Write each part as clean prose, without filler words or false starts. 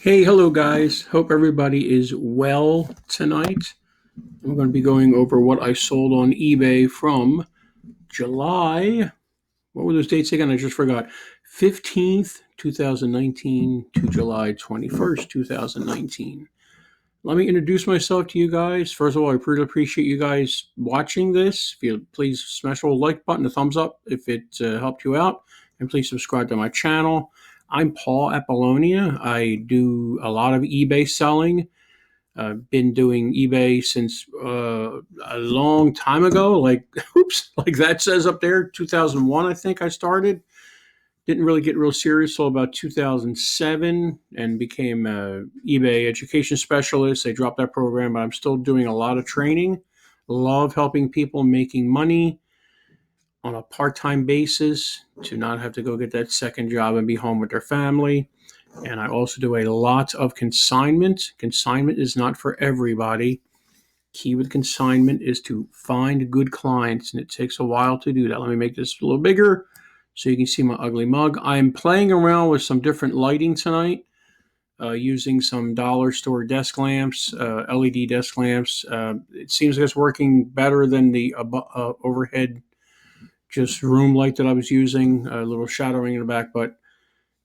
Hey, hello guys. Hope everybody is well tonight. I'm going to be going over what I sold on eBay from July. What were those dates again? I just forgot. 15th, 2019 to July 21st, 2019. Let me introduce myself to you guys. First of all, I really appreciate you guys watching this. If you please smash the like button, a thumbs up if it helped you out, and please subscribe to my channel. I'm Paul Apollonia. I do a lot of eBay selling. I've been doing eBay since a long time ago. Like, oops, like that says up there, 2001, I think I started. Didn't really get real serious until about 2007 and became a eBay education specialist. They dropped that program, but I'm still doing a lot of training. Love helping people making money on a part-time basis to not have to go get that second job and be home with their family. And I also do a lot of consignment. Consignment is not for everybody. Key with consignment is to find good clients, and it takes a while to do that. Let me make this a little bigger so you can see my ugly mug. I'm playing around with some different lighting tonight, using some dollar store desk lamps, LED desk lamps. It seems like it's working better than the overhead just room light that I was using, a little shadowing in the back, but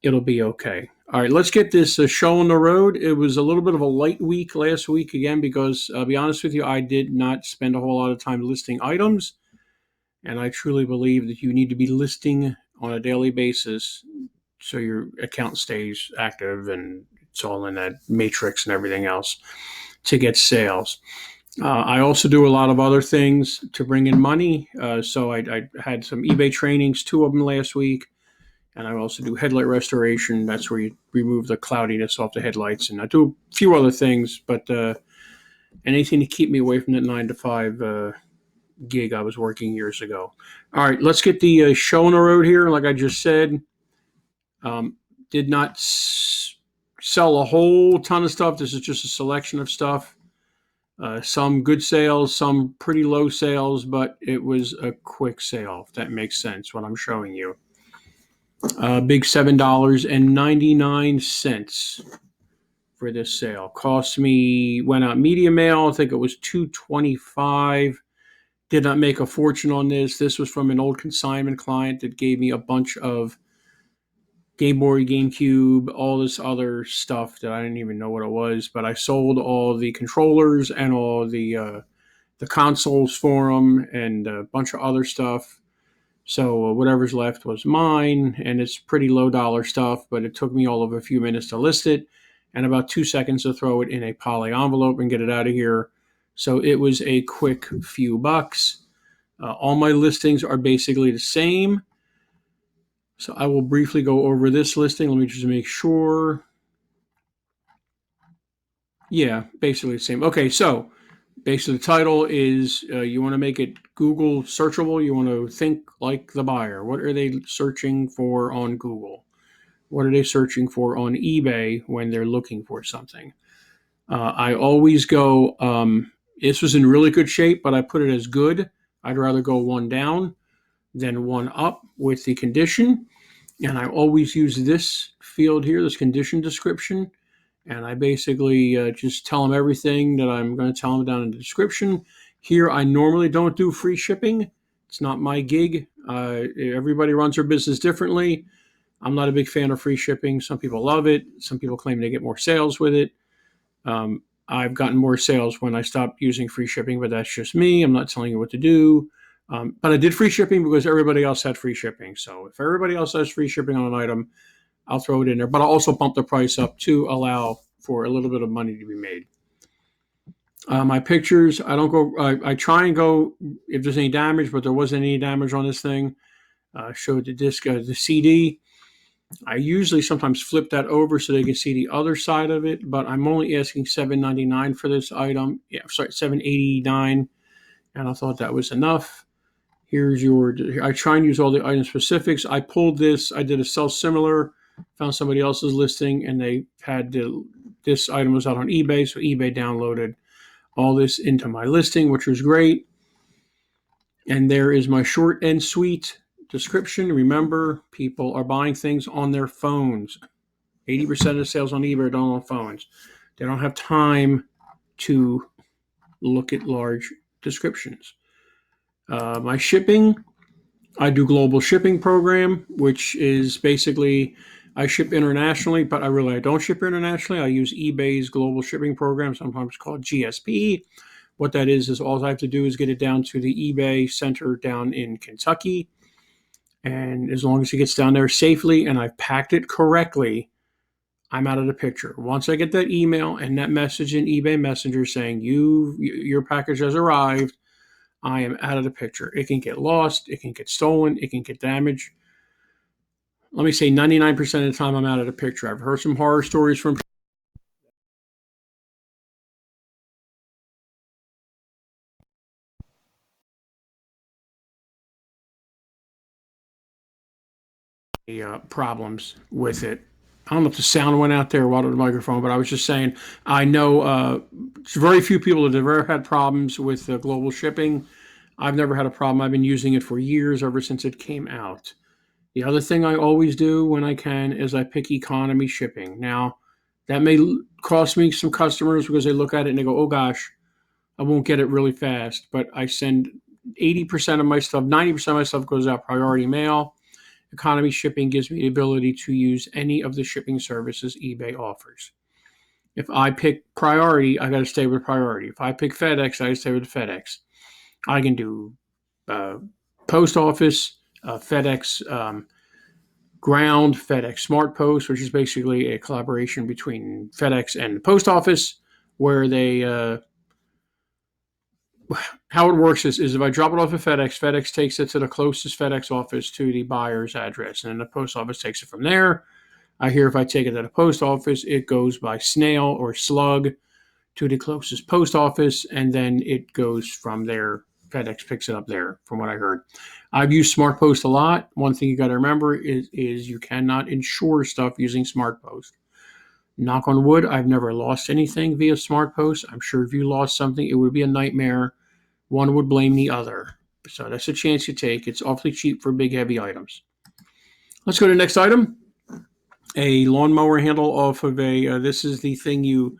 it'll be okay. All right, let's get this show on the road. It was a little bit of a light week last week, again, because I'll be honest with you, I did not spend a whole lot of time listing items. And I truly believe that you need to be listing on a daily basis so your account stays active and it's all in that matrix and everything else to get sales. I also do a lot of other things to bring in money. So I had some eBay trainings, two of them last week. And I also do headlight restoration. That's where you remove the cloudiness off the headlights. And I do a few other things, but anything to keep me away from that 9 to 5 gig I was working years ago. All right, let's get the show on the road here. Like I just said, did not sell a whole ton of stuff. This is just a selection of stuff. Some good sales, some pretty low sales, but it was a quick sale, if that makes sense, what I'm showing you. Big $7.99 for this sale. Cost me, went out media mail, I think it was $2.25. Did not make a fortune on this. This was from an old consignment client that gave me a bunch of Game Boy, GameCube, all this other stuff that I didn't even know what it was. But I sold all the controllers and all the consoles for them and a bunch of other stuff. So whatever's left was mine, and it's pretty low dollar stuff, but it took me all of a few minutes to list it and about 2 seconds to throw it in a poly envelope and get it out of here. So it was a quick few bucks. All my listings are basically the same. So I will briefly go over this listing. Let me just make sure. Yeah, basically the same. Okay, so basically the title is you want to make it Google searchable. You want to think like the buyer. What are they searching for on Google? What are they searching for on eBay when they're looking for something? I always go, this was in really good shape, but I put it as good. I'd rather go one down than one up with the condition. And I always use this field here, this condition description. And I basically just tell them everything that I'm going to tell them down in the description. Here, I normally don't do free shipping. It's not my gig. Everybody runs their business differently. I'm not a big fan of free shipping. Some people love it. Some people claim they get more sales with it. I've gotten more sales when I stopped using free shipping, but that's just me. I'm not telling you what to do. But I did free shipping because everybody else had free shipping. So if everybody else has free shipping on an item, I'll throw it in there. But I'll also bump the price up to allow for a little bit of money to be made. My pictures, I don't go, I try and go if there's any damage, but there wasn't any damage on this thing. Showed the disc, the CD. I usually sometimes flip that over so they can see the other side of it, but I'm only asking $7.99 for this item. Yeah, sorry, $7.89, and I thought that was enough. Here's your, I try and use all the item specifics. I pulled this, I did a sell similar, found somebody else's listing, and they had this item was out on eBay, so eBay downloaded all this into my listing, which was great. And there is my short and sweet description. Remember, people are buying things on their phones. 80% of the sales on eBay are done on phones. They don't have time to look at large descriptions. My shipping, I do global shipping program, which is basically I ship internationally, but I don't ship internationally. I use eBay's global shipping program, sometimes called GSP. What that is all I have to do is get it down to the eBay center down in Kentucky. And as long as it gets down there safely and I've packed it correctly, I'm out of the picture. Once I get that email and that message in eBay Messenger saying your package has arrived, I am out of the picture. It can get lost, it can get stolen, it can get damaged. Let me say 99% of the time I'm out of the picture. I've heard some horror stories from problems with it. I don't know if the sound went out there while the microphone, but I was just saying I know very few people that have ever had problems with global shipping. I've never had a problem. I've been using it for years, ever since it came out. The other thing I always do when I can is I pick economy shipping. Now, that may cost me some customers because they look at it and they go, oh gosh, I won't get it really fast. But I send 80% of my stuff, 90% of my stuff goes out priority mail. Economy shipping gives me the ability to use any of the shipping services eBay offers. If I pick priority, I got to stay with priority. If I pick FedEx, I got to stay with FedEx. I can do uh, post office, FedEx Ground, FedEx Smart Post, which is basically a collaboration between FedEx and the post office, where they how it works is if I drop it off at FedEx, FedEx takes it to the closest FedEx office to the buyer's address, and then the post office takes it from there. I hear if I take it to the post office, it goes by snail or slug to the closest post office, and then it goes from there. FedEx picks it up there, from what I heard. I've used Smart Post a lot. One thing you got to remember is you cannot insure stuff using Smart Post. Knock on wood, I've never lost anything via Smart Post. I'm sure if you lost something, it would be a nightmare. One would blame the other. So that's a chance you take. It's awfully cheap for big, heavy items. Let's go to the next item. A lawnmower handle off of this is the thing you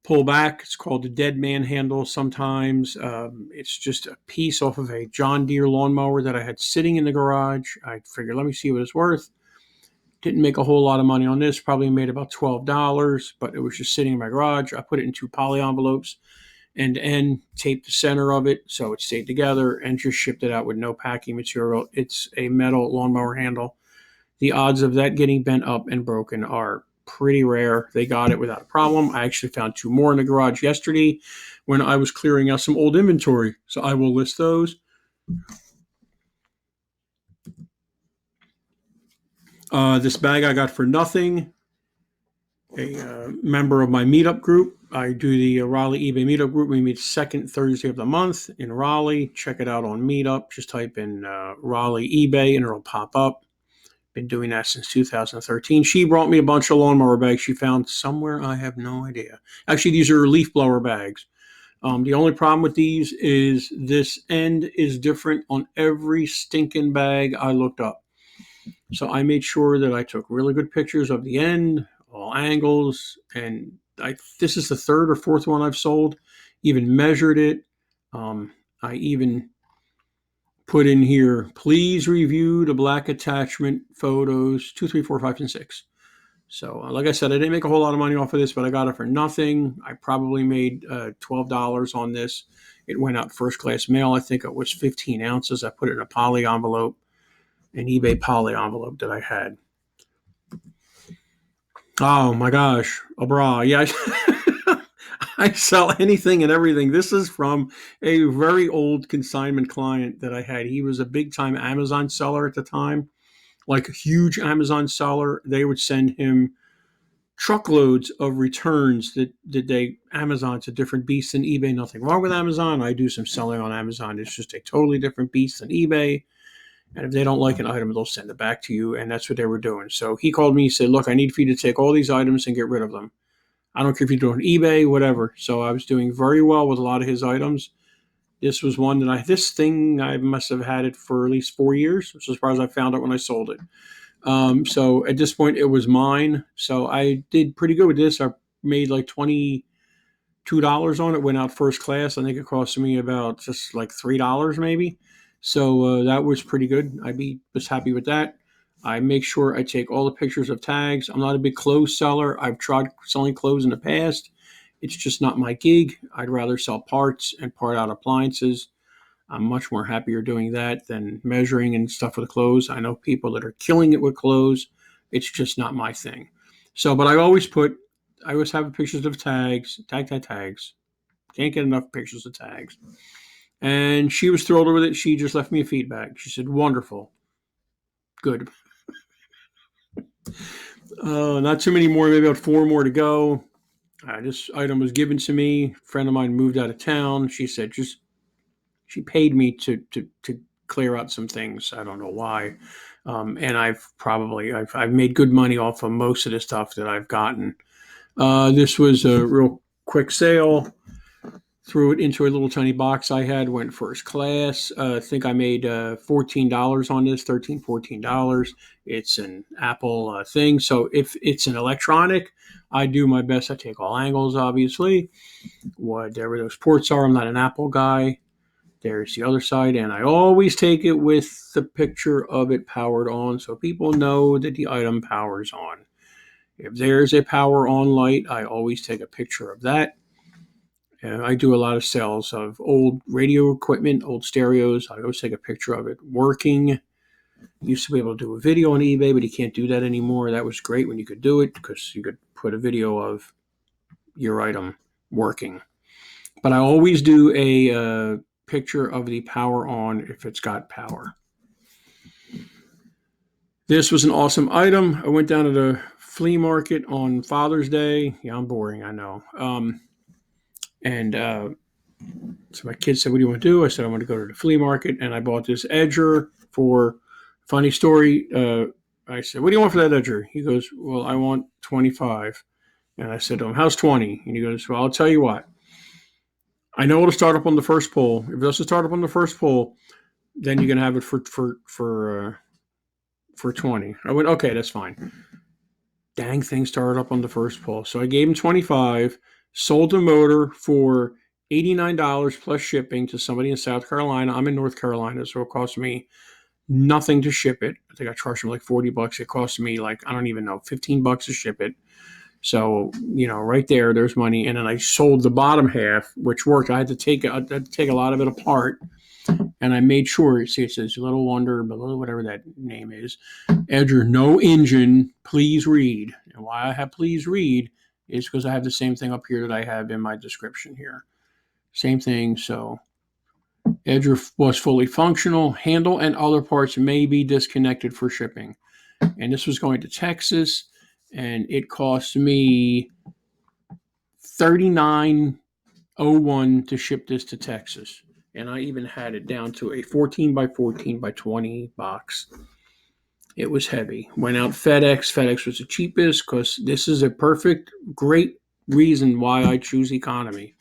pull back. It's called the dead man handle sometimes. It's just a piece off of a John Deere lawnmower that I had sitting in the garage. I figured, let me see what it's worth. Didn't make a whole lot of money on this. Probably made about $12, but it was just sitting in my garage. I put it in 2 poly envelopes, end to end, taped the center of it so it stayed together, and just shipped it out with no packing material. It's a metal lawnmower handle. The odds of that getting bent up and broken are pretty rare. They got it without a problem. I actually found 2 more in the garage yesterday when I was clearing out some old inventory. So I will list those. This bag I got for nothing. A member of my Meetup group. I do the Raleigh eBay Meetup group. We meet second Thursday of the month in Raleigh. Check it out on Meetup. Just type in Raleigh eBay and it'll pop up. Been doing that since 2013. She brought me a bunch of lawnmower bags she found somewhere. I have no idea. Actually, these are leaf blower bags. The only problem with these is this end is different on every stinking bag I looked up. So I made sure that I took really good pictures of the end, all angles, and this is the 3rd or 4th one I've sold. Even measured it. I even put in here, please review the black attachment photos 2, 3, 4, 5, and 6. So, like I said, I didn't make a whole lot of money off of this, but I got it for nothing. I probably made $12 on this. It went out first class mail. I think it was 15 ounces. I put it in a poly envelope, an eBay poly envelope that I had. Oh my gosh, a bra. Yeah, I sell anything and everything. This is from a very old consignment client that I had. He was a big time Amazon seller at the time, like a huge Amazon seller. They would send him truckloads of returns that they Amazon. It's a different beast than eBay. Nothing wrong with Amazon. I do some selling on Amazon. It's just a totally different beast than eBay. And if they don't like an item, they'll send it back to you. And that's what they were doing. So he called me and said, look, I need for you to take all these items and get rid of them. I don't care if you're doing eBay, whatever. So I was doing very well with a lot of his items. This was one that I must have had it for at least 4 years, which is as far as I found it when I sold it. So at this point, it was mine. So I did pretty good with this. I made like $22 on it. Went out first class. I think it cost me about just like $3 maybe. So that was pretty good. Was happy with that. I make sure I take all the pictures of tags. I'm not a big clothes seller. I've tried selling clothes in the past. It's just not my gig. I'd rather sell parts and part out appliances. I'm much more happier doing that than measuring and stuff with clothes. I know people that are killing it with clothes. It's just not my thing. So, but I always have pictures of tags, tags. Can't get enough pictures of tags. And she was thrilled with it. She just left me a feedback. She said, wonderful. Good. Not too many more, maybe about 4 more to go. This item was given to me. A friend of mine moved out of town. She said, she paid me to clear out some things. I don't know why. And I've made good money off of most of the stuff that I've gotten. This was a real quick sale. Threw it into a little tiny box I had, went first class. I think I made $14 on this, $14. It's an Apple thing. So if it's an electronic, I do my best. I take all angles, obviously. Whatever those ports are, I'm not an Apple guy. There's the other side, and I always take it with the picture of it powered on so people know that the item powers on. If there's a power on light, I always take a picture of that. I do a lot of sales of old radio equipment, old stereos. I always take a picture of it working. Used to be able to do a video on eBay, but you can't do that anymore. That was great when you could do it because you could put a video of your item working. But I always do a picture of the power on if it's got power. This was an awesome item. I went down to the flea market on Father's Day. Yeah, I'm boring, I know. So my kids said, what do you want to do? I said, I want to go to the flea market. And I bought this edger for, funny story. I said, what do you want for that edger? He goes, well, I want 25. And I said to him, how's 20? And he goes, well, I'll tell you what. I know it'll start up on the first pull. If it doesn't start up on the first pull, then you can have it for 20. I went, okay, that's fine. Dang thing started up on the first pull. So I gave him 25, sold the motor for $89 plus shipping to somebody in South Carolina. I'm in North Carolina, so it cost me nothing to ship it. I think I charged him like $40. It cost me like, I don't even know, $15 to ship it. So, right there's money. And then I sold the bottom half, which worked. I had to take a lot of it apart. And I made sure, see, it says Little Wonder, whatever that name is, edger, no engine, please read. And why I have please read is because I have the same thing up here that I have in my description here. Same thing. So edger was fully functional. Handle and other parts may be disconnected for shipping. And this was going to Texas, and it cost me $39.01 to ship this to Texas. And I even had it down to a 14 by 14 by 20 box. It was heavy. Went out FedEx. FedEx was the cheapest because this is a great reason why I choose economy.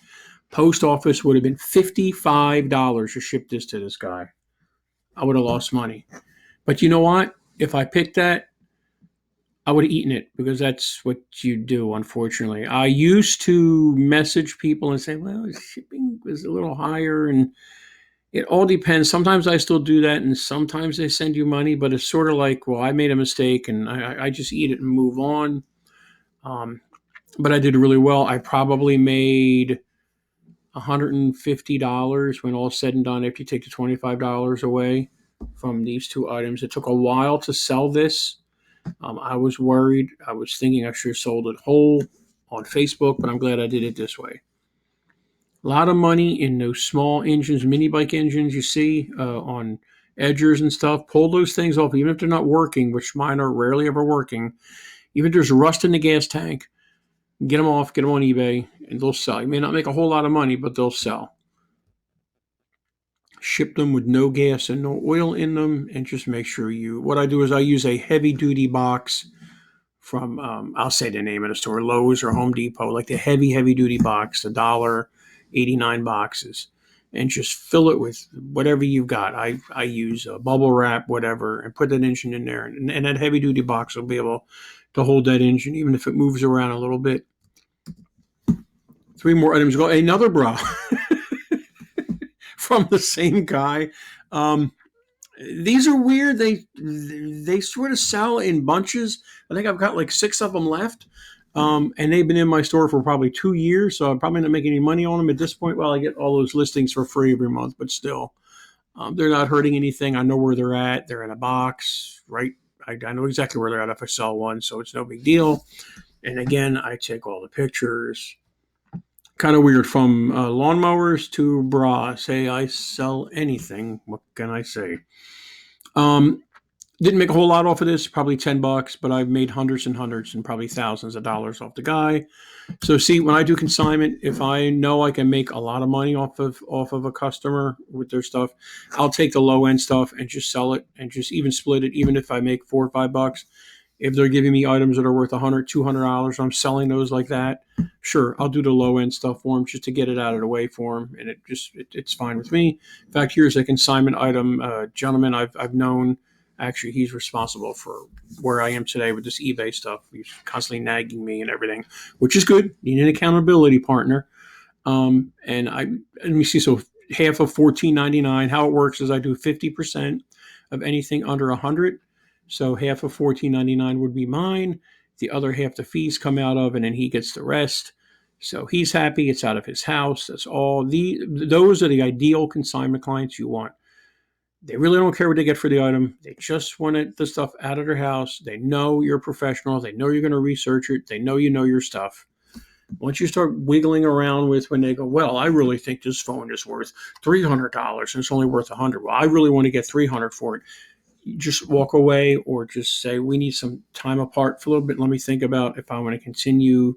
Post office would have been $55 to ship this to this guy. I would have lost money. But you know what? If I picked that, I would have eaten it because that's what you do, unfortunately. I used to message people and say, well, shipping was a little higher, and it all depends. Sometimes I still do that, and sometimes they send you money, but it's sort of like, well, I made a mistake, and I just eat it and move on. But I did really well. I probably made $150 when all said and done, after you take the $25 away from these two items. It took a while to sell this. I was worried. I was thinking I should have sold it whole on Facebook, but I'm glad I did it this way. A lot of money in those small engines, mini bike engines you see on edgers and stuff. Pull those things off, even if they're not working, which mine are rarely ever working. Even if there's rust in the gas tank, get them off, get them on eBay, and they'll sell. You may not make a whole lot of money, but they'll sell. Ship them with no gas and no oil in them, and just make sure what I do is I use a heavy-duty box from, I'll say the name of the store, Lowe's or Home Depot, like the heavy-duty box, the $1.89 boxes. and just fill it with whatever you've got. I use a bubble wrap, whatever, and put that engine in there. And that heavy duty box will be able to hold that engine, even if it moves around a little bit. 3 more items go. Another bra from the same guy. These are weird. They sort of sell in bunches. I think I've got like 6 of them left. And they've been in my store for probably 2 years, so I'm probably not making any money on them at this point. Well, I get all those listings for free every month, but still, they're not hurting anything. I know where they're at. They're in a box, right? I know exactly where they're at if I sell one, so it's no big deal. And again, I take all the pictures. Kind of weird, from lawnmowers to bras. Hey, I sell anything. What can I say? Didn't make a whole lot off of this, probably $10, but I've made hundreds and hundreds and probably thousands of dollars off the guy. So see, when I do consignment, if I know I can make a lot of money off of a customer with their stuff, I'll take the low end stuff and just sell it and just even split it. Even if I make $4 or $5, if they're giving me items that are worth $100, $200, I'm selling those like that. Sure, I'll do the low end stuff for them just to get it out of the way for them, and it's fine with me. In fact, here's a consignment item, gentleman I've known. Actually, he's responsible for where I am today with this eBay stuff. He's constantly nagging me and everything, which is good. Need an accountability partner. And let me see. So half of $14.99. How it works is I do 50% of anything under 100. So half of $14.99 would be mine. The other half the fees come out of, and then he gets the rest. So he's happy. It's out of his house. That's all. Those are the ideal consignment clients you want. They really don't care what they get for the item. They just want the stuff out of their house. They know you're a professional. They know you're going to research it. They know you know your stuff. Once you start wiggling around with when they go, well, I really think this phone is worth $300 and it's only worth $100. Well, I really want to get $300 for it. You just walk away, or just say, we need some time apart for a little bit. Let me think about if I want to continue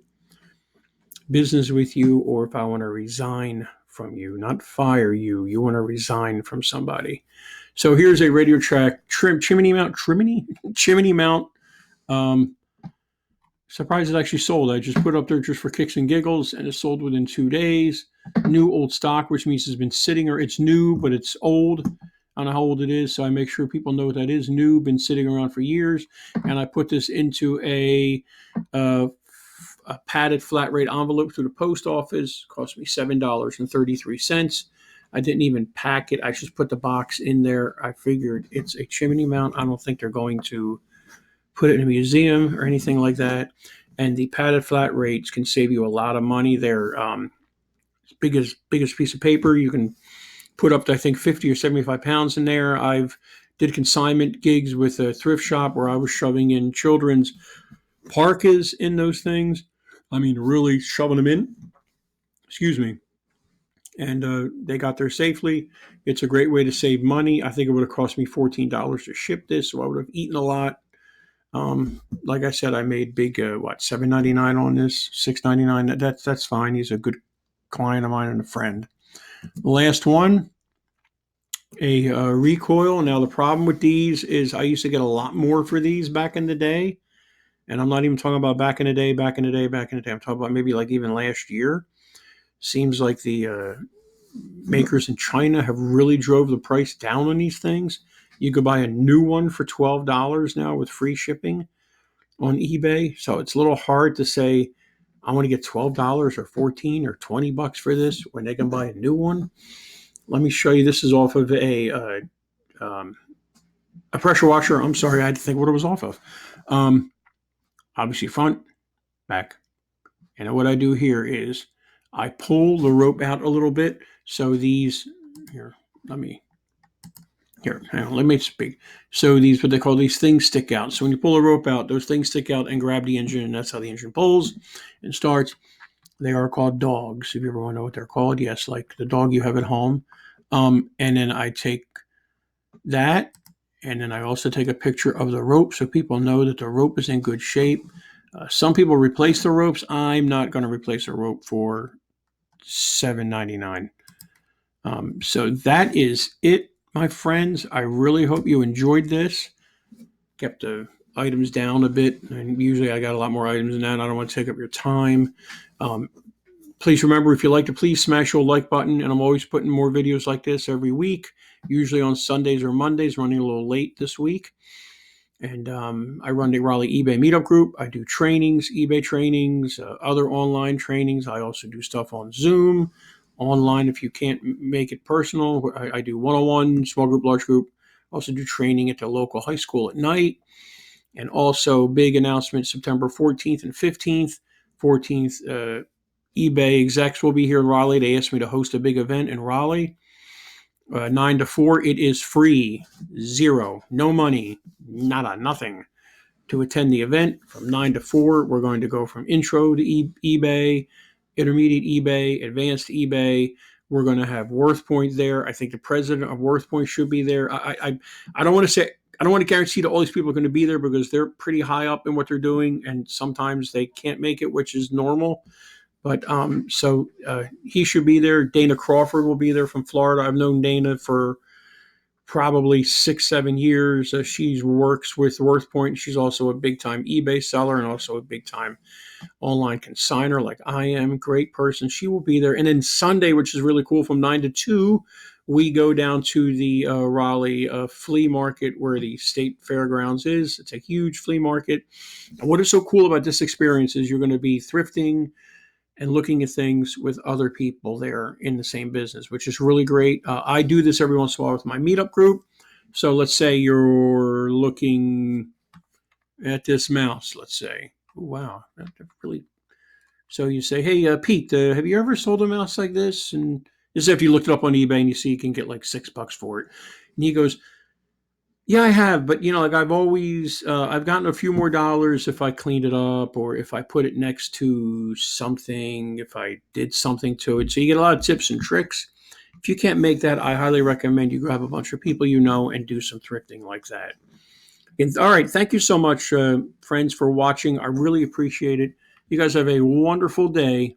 business with you or if I want to resign from you, not fire you. You want to resign from somebody. So here's a Radio Shack chimney mount. Surprised it actually sold. I just put it up there just for kicks and giggles, and it sold within 2 days. New old stock, which means it's been sitting, or it's new, but it's old. I don't know how old it is, so I make sure people know what that is. New, been sitting around for years. And I put this into a padded flat rate envelope through the post office. Cost me $7.33. I didn't even pack it. I just put the box in there. I figured it's a chimney mount. I don't think they're going to put it in a museum or anything like that. And the padded flat rates can save you a lot of money. They're biggest piece of paper. You can put up to, I think, 50 or 75 pounds in there. I've did consignment gigs with a thrift shop where I was shoving in children's parkas in those things. I mean, really shoving them in. Excuse me. And they got there safely. It's a great way to save money. I think it would have cost me $14 to ship this, so I would have eaten a lot. Like I said, I made big, $7.99 on this, $6.99. That's fine. He's a good client of mine and a friend. The last one, a recoil. Now, the problem with these is I used to get a lot more for these back in the day. And I'm not even talking about back in the day. I'm talking about maybe like even last year. Seems like the makers in China have really drove the price down on these things. You could buy a new one for $12 now with free shipping on eBay. So it's a little hard to say, I want to get $12 or $14 or $20 for this when they can buy a new one. Let me show you. This is off of a pressure washer. I'm sorry, I had to think what it was off of. Obviously front, back. And what I do here is I pull the rope out a little bit. So these, let me speak. So these, what they call these things stick out. So when you pull the rope out, those things stick out and grab the engine, and that's how the engine pulls and starts. They are called dogs. If you ever want to know what they're called, yes, like the dog you have at home. And then I take that, and then I also take a picture of the rope so people know that the rope is in good shape. Some people replace the ropes. I'm not going to replace a rope for $7.99. So that is it, my friends. I really hope you enjoyed this. Kept the items down a bit, and usually I got a lot more items than that. I don't want to take up your time. Please remember, if you like to, please smash your like button. And I'm always putting more videos like this every week, usually on Sundays or Mondays, running a little late this week. And I run the Raleigh eBay Meetup Group. I do trainings, eBay trainings, other online trainings. I also do stuff on Zoom, online if you can't make it personal. I do one-on-one, small group, large group. I also do training at the local high school at night. And also, big announcement, September 14th and 15th. 14th, eBay execs will be here in Raleigh. They asked me to host a big event in Raleigh. 9 to 4, it is free. Zero. No money. Nada. Nothing. To attend the event from 9 to 4, we're going to go from intro to eBay, intermediate eBay, advanced eBay. We're going to have WorthPoint there. I think the president of WorthPoint should be there. I don't want to say, I don't want to guarantee that all these people are going to be there because they're pretty high up in what they're doing, and sometimes they can't make it, which is normal. But so he should be there. Dana Crawford will be there from Florida. I've known Dana for probably 6-7 years. She works with WorthPoint. She's also a big-time eBay seller and also a big-time online consigner like I am. Great person. She will be there. And then Sunday, which is really cool, from 9 to 2, we go down to the Raleigh flea market where the state fairgrounds is. It's a huge flea market. And what is so cool about this experience is you're going to be thrifting and looking at things with other people there in the same business, which is really great. I do this every once in a while with my meetup group. So let's say you're looking at this mouse, let's say. Ooh, wow, that's really. So you say, hey, Pete, have you ever sold a mouse like this? And this is if you looked it up on eBay and you see you can get like $6 for it. And he goes, yeah, I have, but like I've always, I've gotten a few more dollars if I cleaned it up or if I put it next to something, if I did something to it. So you get a lot of tips and tricks. If you can't make that, I highly recommend you grab a bunch of people and do some thrifting like that. And, all right, thank you so much, friends, for watching. I really appreciate it. You guys have a wonderful day.